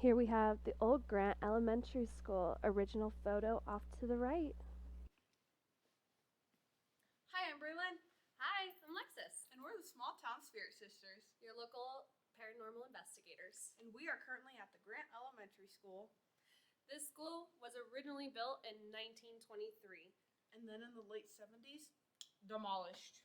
Here we have the old Grant Elementary School original photo off to the right. Hi, I'm Braylon. Hi, I'm Lexus, And we're the Small Town Spirit Sisters. your local paranormal investigators. And we are currently at the Grant Elementary School. This school was originally built in 1923. And then in the late 70s, demolished.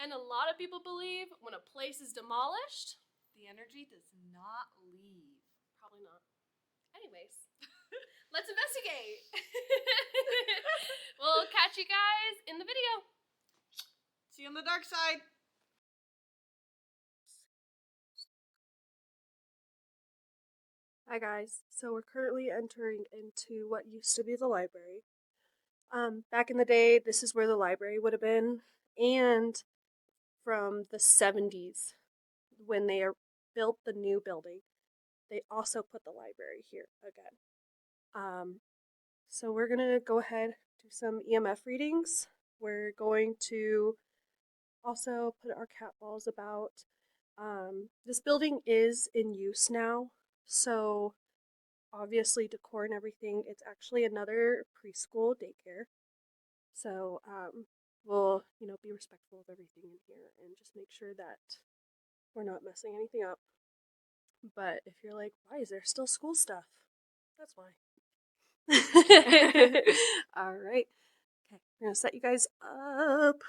And a lot of people believe when a place is demolished, The energy does not leave. probably not. Anyways, let's investigate. We'll catch you guys in the video. See you on the dark side. Hi guys, so we're currently entering into what used to be the library. Back in the day, this is where the library would have been, and from the 70s, when they built the new building, they also put the library here again. So we're gonna go ahead do some EMF readings. We're going to also put our cat balls about. This building is in use now, so obviously decor and everything. It's actually another preschool daycare, so we'll be respectful of everything in here and just make sure that we're not messing anything up. But if you're like, why is there still school stuff? That's why. All right. Okay, we're gonna set you guys up.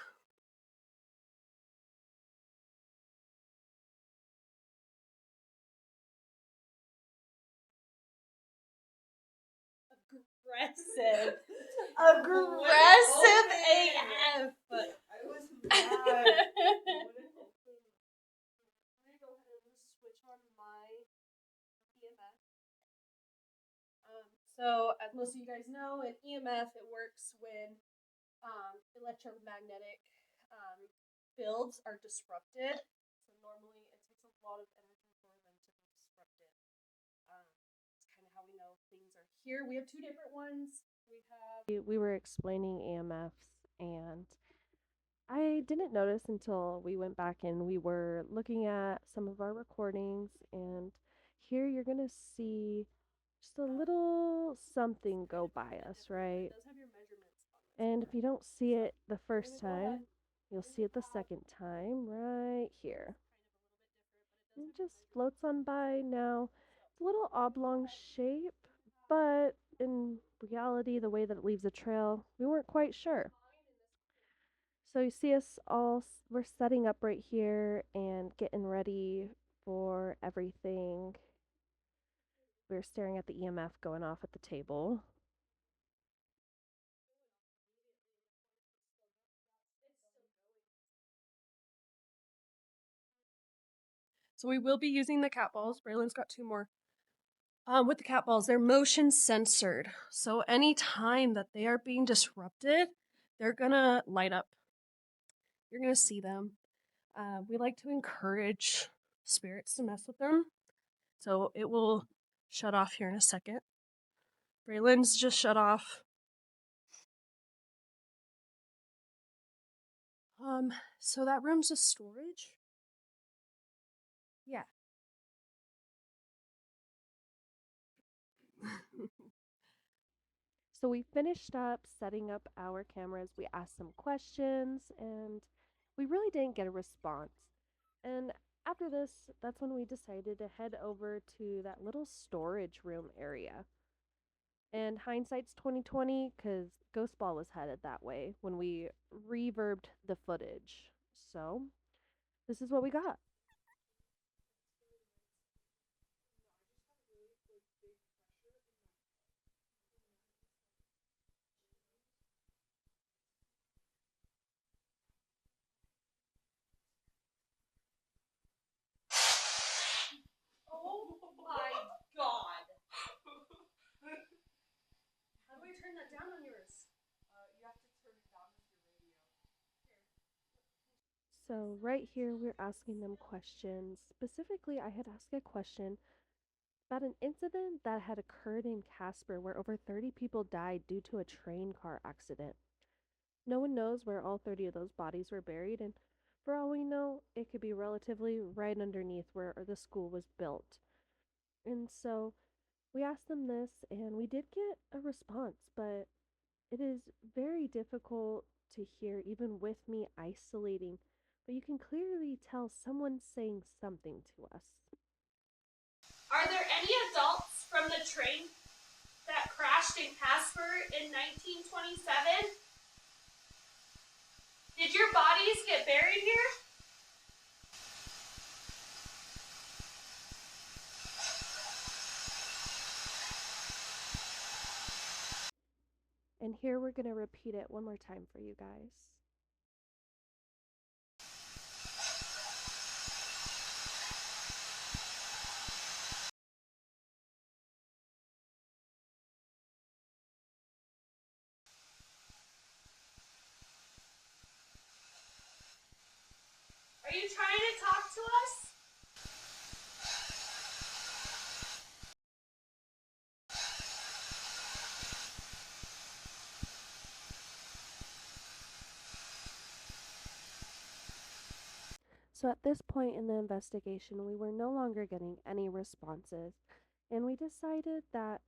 Aggressive. Aggressive AF. I was mad. I'm gonna go ahead and switch on my EMF. So, as most of you guys know, in EMF it works when electromagnetic fields are disrupted. So normally it takes a lot of energy for them to be disrupted. It's kind of how we know things are here. We have two different ones. We were explaining EMFs, and I didn't notice until we went back and we were looking at some of our recordings, and here you're gonna see just a little something go by us, right? And if you don't see it the first time, you'll see it the second time right here. It just floats on by. Now, it's a little oblong shape, but in reality, the way that it leaves a trail, we weren't quite sure. So you see us all, we're setting up right here and getting ready for everything. We're staring at the EMF going off at the table. So we will be using the cat balls. Braylon's got two more. With the cat balls, they're motion censored. So anytime that they are being disrupted, they're gonna light up. You're gonna see them. We like to encourage spirits to mess with them. So it will shut off here in a second. Braylon's just shut off. So that room's a storage. Yeah. So we finished up setting up our cameras. We asked some questions and we really didn't get a response. And after this, that's when we decided to head over to that little storage room area. And hindsight's 2020 cuz Ghost Ball was headed that way when we reverbed the footage. So, this is what we got. Oh my god. How do I turn that down on yours? You have to turn it down with your radio. So, right here, we're asking them questions. Specifically, I had asked a question about an incident that had occurred in Casper where over 30 people died due to a train car accident. No one knows where all 30 of those bodies were buried, and for all we know, it could be relatively right underneath where the school was built. And so we asked them this, and we did get a response, but it is very difficult to hear, even with me isolating. But you can clearly tell someone's saying something to us. Are there any adults from the train that crashed in Casper in 1927? Did your bodies get buried here? And here we're going to repeat it one more time for you guys. Are you trying to talk to us? So at this point in the investigation, we were no longer getting any responses, and we decided that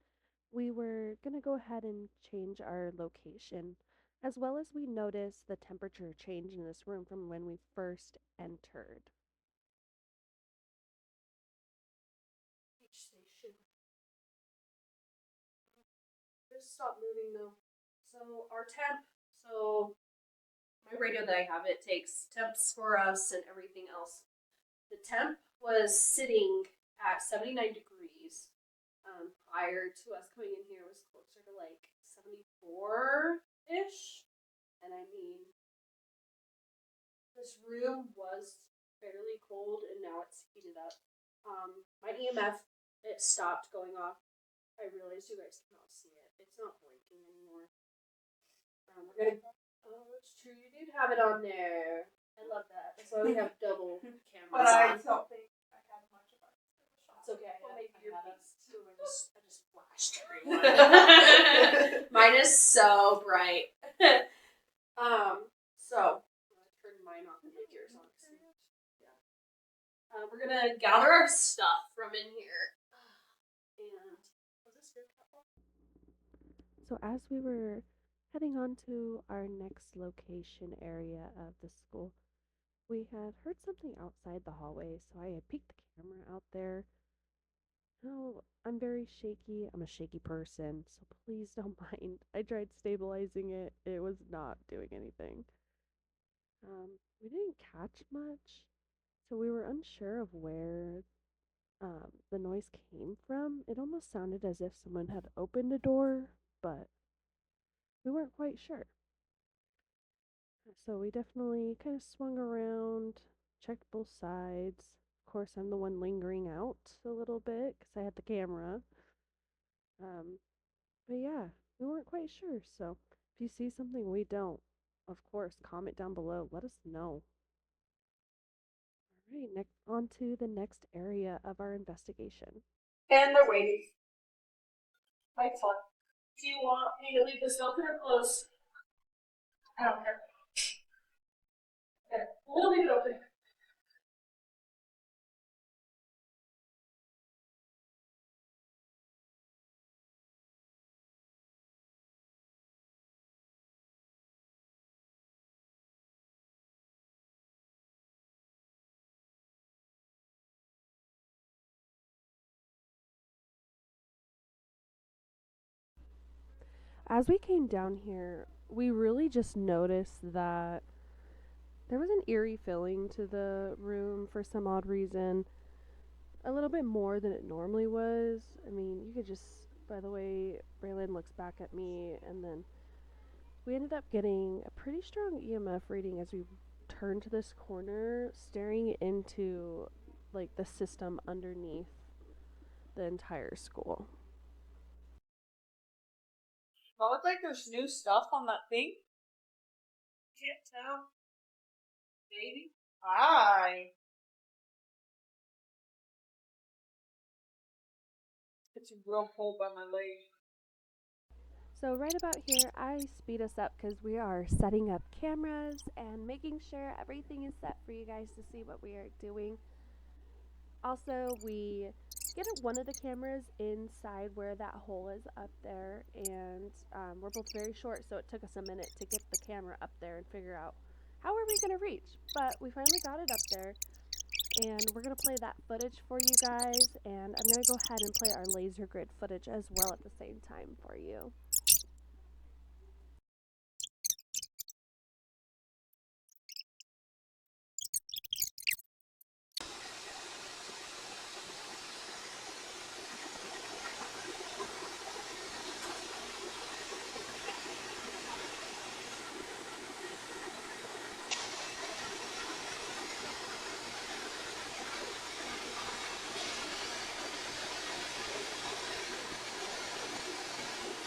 we were going to go ahead and change our location, as well as we noticed the temperature change in this room from when we first entered. Each station. Just stop moving though. So our temp. So my radio that I have, it takes temps for us and everything else. The temp was sitting at 79 degrees. Prior to us coming in here, it was closer to like 74 ish. And I mean, this room was fairly cold, and now it's heated up. My EMF, it stopped going off. I realized you guys cannot see it. It's not blinking anymore. We're gonna. Oh, it's true. You did have it on there. I love that. That's why we have double cameras. But I on. don't think I have much of a It's okay. Well, maybe I your have it. piece. I just flashed everyone. Mine is so bright. So I'm gonna turn mine off and make yours on. Yeah. We're gonna gather our stuff from in here. And was this your cat? So as we were heading on to our next location area of the school, we had heard something outside the hallway, so I had peeked the camera out there. Oh, I'm very shaky. I'm a shaky person, so please don't mind. I tried stabilizing it. It was not doing anything. We didn't catch much, so we were unsure of where the noise came from. It almost sounded as if someone had opened a door, but we weren't quite sure. So we definitely kind of swung around, checked both sides. Of course, I'm the one lingering out a little bit because I had the camera. But yeah, we weren't quite sure. So if you see something we don't, of course, comment down below. Let us know. All right, next on to the next area of our investigation. And they're waiting. My fun. Do you want me to leave this open or closed? I don't care. Okay, we'll leave it open. As we came down here, we really just noticed that there was an eerie feeling to the room for some odd reason. A little bit more than it normally was. I mean, you could just, by the way, Braylon looks back at me, and then we ended up getting a pretty strong EMF reading as we turned to this corner, staring into like the system underneath the entire school. Well, it looks like there's new stuff on that thing. Can't tell. Maybe. Aye. It's a real hole by my leg. So right about here, I speed us up because we are setting up cameras and making sure everything is set for you guys to see what we are doing. Also, we get one of the cameras inside where that hole is up there, and we're both very short, so it took us a minute to get the camera up there and figure out how are we going to reach. But we finally got it up there, and we're going to play that footage for you guys, and I'm going to go ahead and play our laser grid footage as well at the same time for you.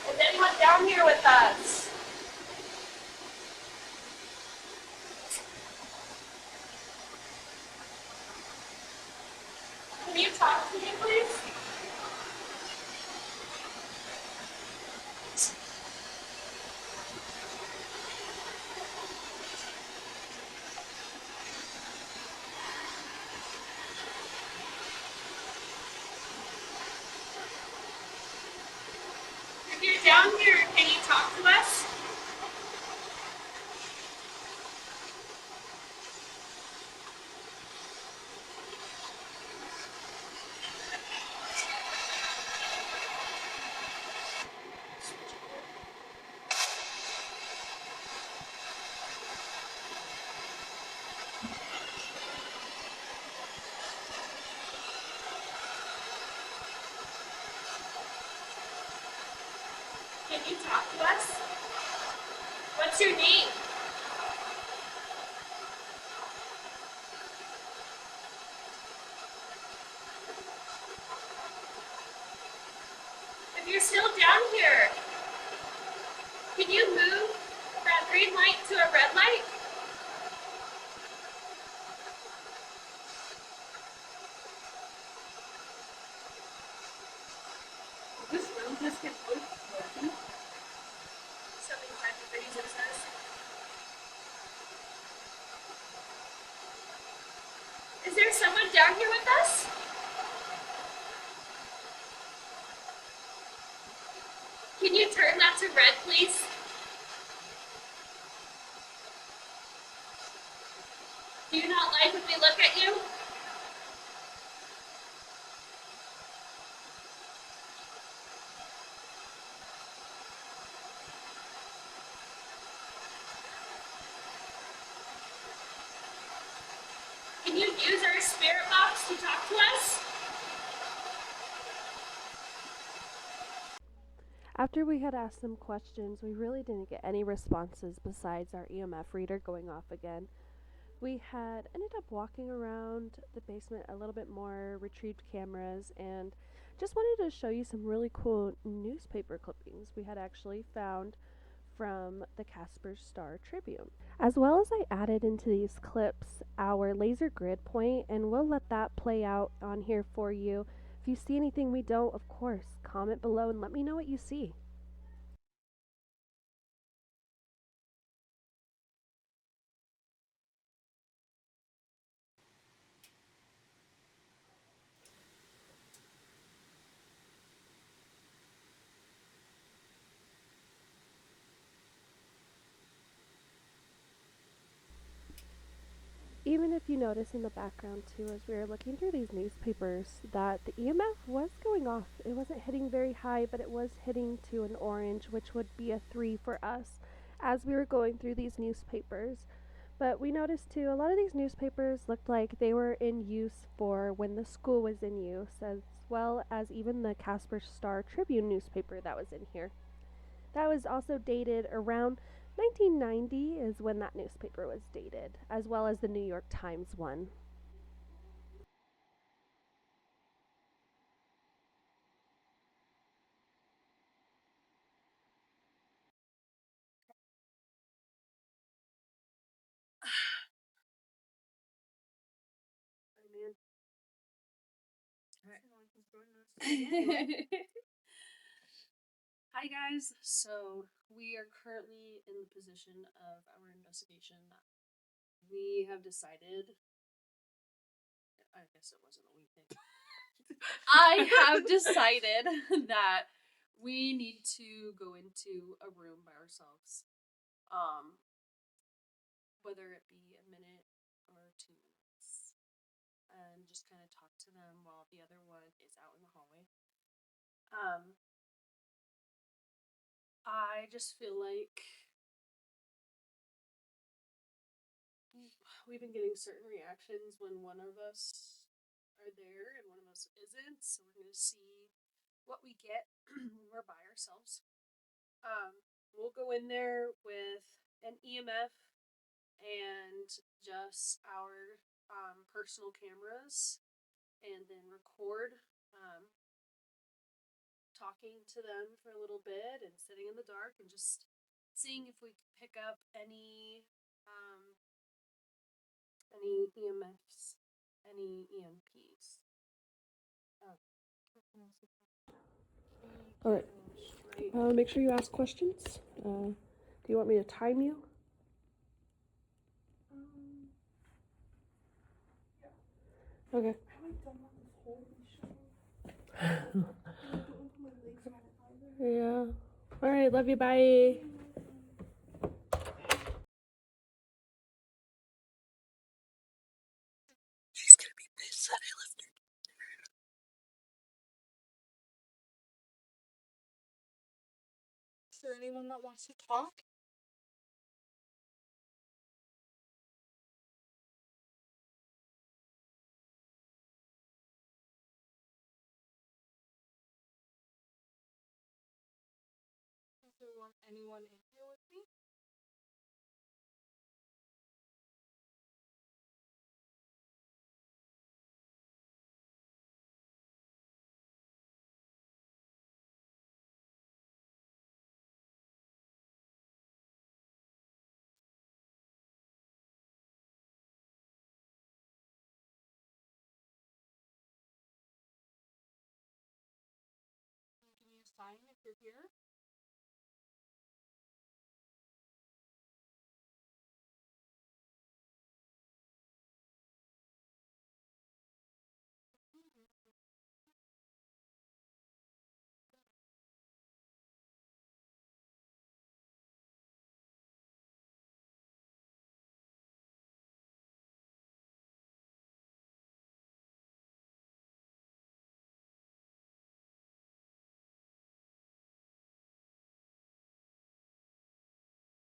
Is anyone down here with us? Can you talk to me, please? If you're down here, can you talk to us? Can you talk to us? What's your name? If you're still down here, can you move that green light to a red light? This room just gets working. 75 degrees, it says. Is there someone down here with us? Can you turn that to red, please? Do you not like when we look at you? Can you use our spirit box to talk to us? After we had asked some questions, we really didn't get any responses besides our EMF reader going off again. We had ended up walking around the basement a little bit more, retrieved cameras, and just wanted to show you some really cool newspaper clippings we had actually found from the Casper Star Tribune. As well as I added into these clips our laser grid point, and we'll let that play out on here for you. If you see anything we don't, of course, comment below and let me know what you see. Even if you notice in the background too, as we were looking through these newspapers, that the EMF was going off. It wasn't hitting very high, but it was hitting to an orange, which would be a 3 for us as we were going through these newspapers. But we noticed too, a lot of these newspapers looked like they were in use for when the school was in use, as well as even the Casper Star Tribune newspaper that was in here. That was also dated around 1990 is when that newspaper was dated, as well as the New York Times one. Hi guys. So we are currently in the position of our investigation. We have decided. guess it wasn't a we thing. I have decided that we need to go into a room by ourselves. Whether it be a minute or 2 minutes. And just kind of talk to them while the other one is out in the hallway. I just feel like we've been getting certain reactions when one of us are there and one of us isn't, so we're gonna see what we get when we're by ourselves. We'll go in there with an EMF and just our personal cameras, and then record talking to them for a little bit and sitting in the dark and just seeing if we can pick up any EMFs, any EMPs. All right. Make sure you ask questions. Do you want me to time you? Okay. Yeah. All right. Love you. Bye. She's gonna be pissed that I left her. Is there anyone that wants to talk? Does there want anyone in here with me? Can you give me a sign if you're here?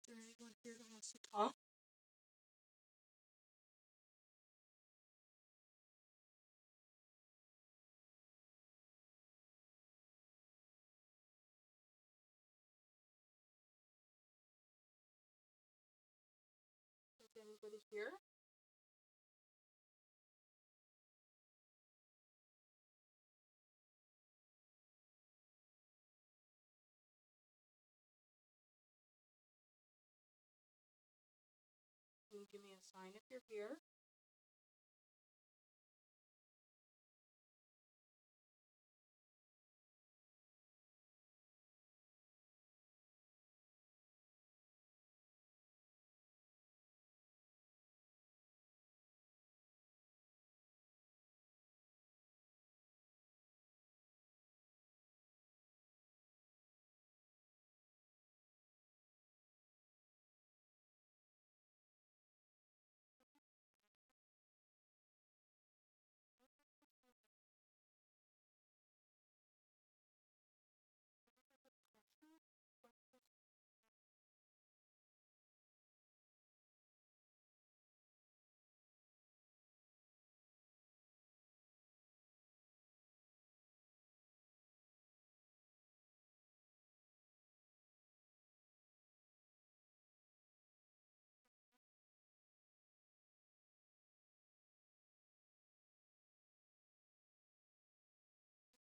Is there anyone here that wants to talk? Is anybody here? Can you give me a sign if you're here?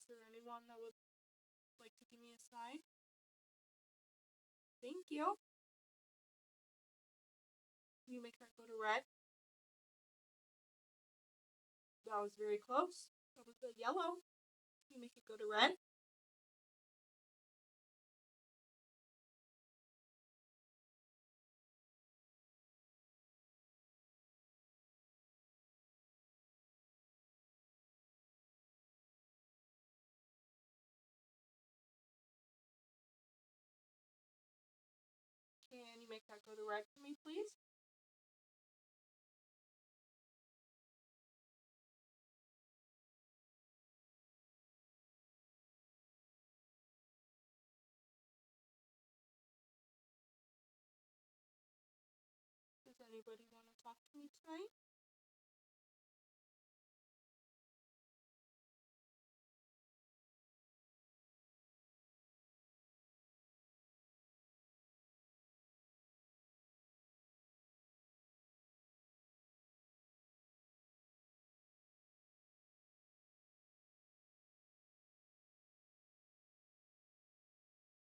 Is there anyone that would like to give me a sign? Thank you. Can you make that go to red? That was very close. That was the yellow. Can you make it go to red? make that go to red for me, please? Does anybody want to talk to me tonight?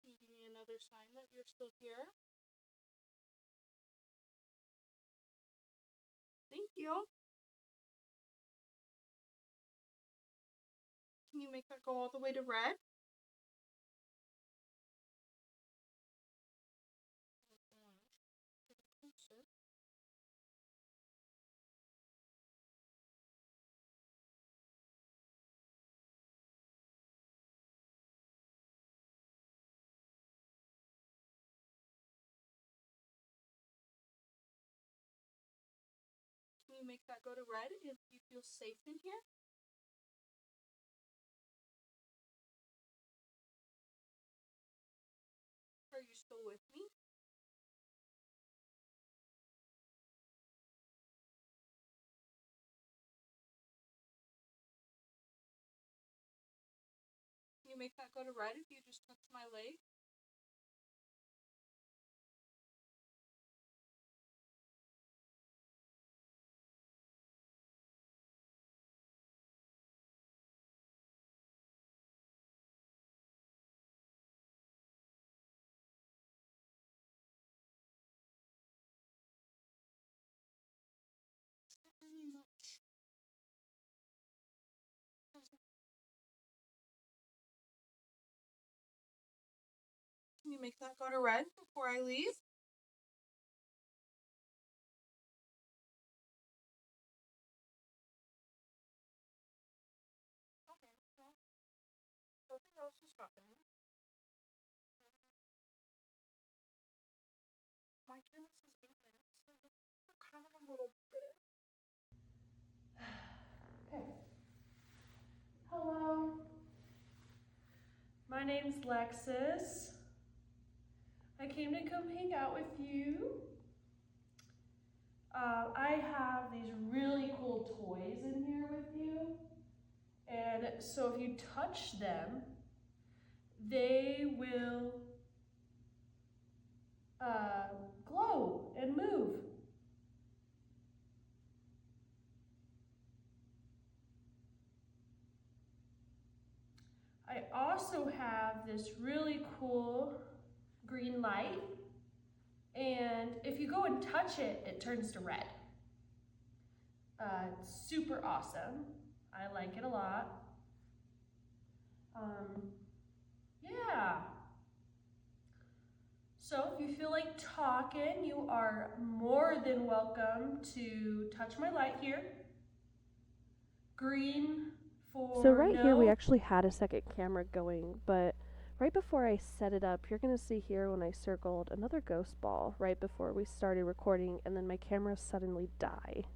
Can you give me another sign that you're still here? Thank you. Can you make that go all the way to red? Can you make that go to red if you feel safe in here? Are you still with me? Can you make that go to red if you just touch my leg? Very much. Can you make that go to red before I leave? Okay, well, nothing else is happening. My goodness is 8 minutes, so we're kind of a little bit. Okay. Hello. My name's Lexus. I came to come hang out with you. I have these really cool toys in here with you. And so if you touch them, they will glow and move. I also have this really cool green light, and if you go and touch it, it turns to red. It's super awesome. I like it a lot. Yeah. So if you feel like talking, you are more than welcome to touch my light here. Green for So right no. here we actually had a second camera going, but right before I set it up, you're going to see here when I circled another ghost ball right before we started recording, and then my camera suddenly died.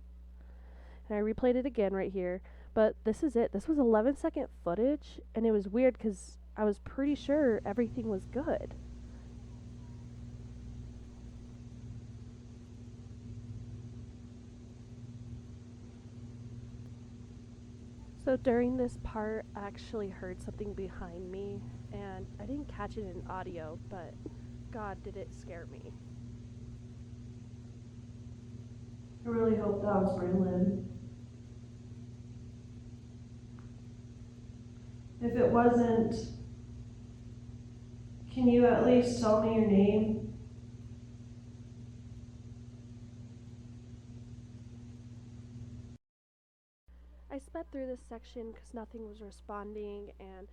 And I replayed it again right here, but this is it. This was 11-second footage, and it was weird because I was pretty sure everything was good. So during this part, I actually heard something behind me, and I didn't catch it in audio, but God, did it scare me. I really hope that was Braylon. If it wasn't, can you at least tell me your name? I sped through this section because nothing was responding, and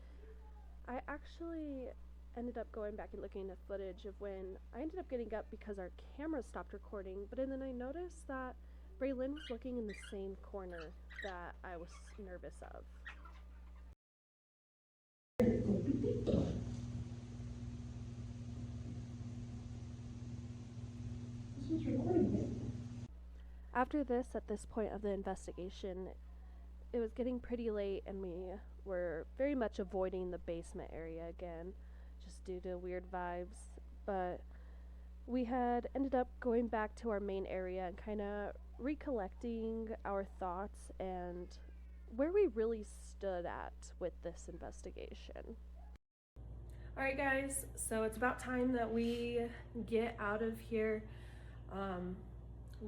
I actually ended up going back and looking at footage of when I ended up getting up because our camera stopped recording, but then I noticed that Braylon was looking in the same corner that I was nervous of. after this, at this point of the investigation, it was getting pretty late and we were very much avoiding the basement area again, just due to weird vibes. But we had ended up going back to our main area and kind of recollecting our thoughts and where we really stood at with this investigation. Alright, guys, so it's about time that we get out of here.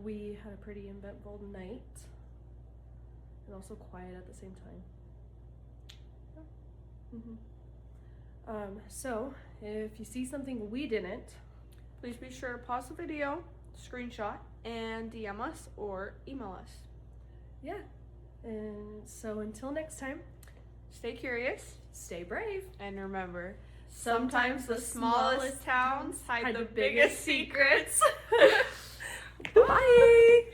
We had a pretty eventful night and also quiet at the same time. So if you see something we didn't, Please be sure to pause the video, screenshot, and DM us or email us. yeah. And so until next time, Stay curious, stay brave. and remember, Sometimes the smallest towns hide the biggest secrets. Bye.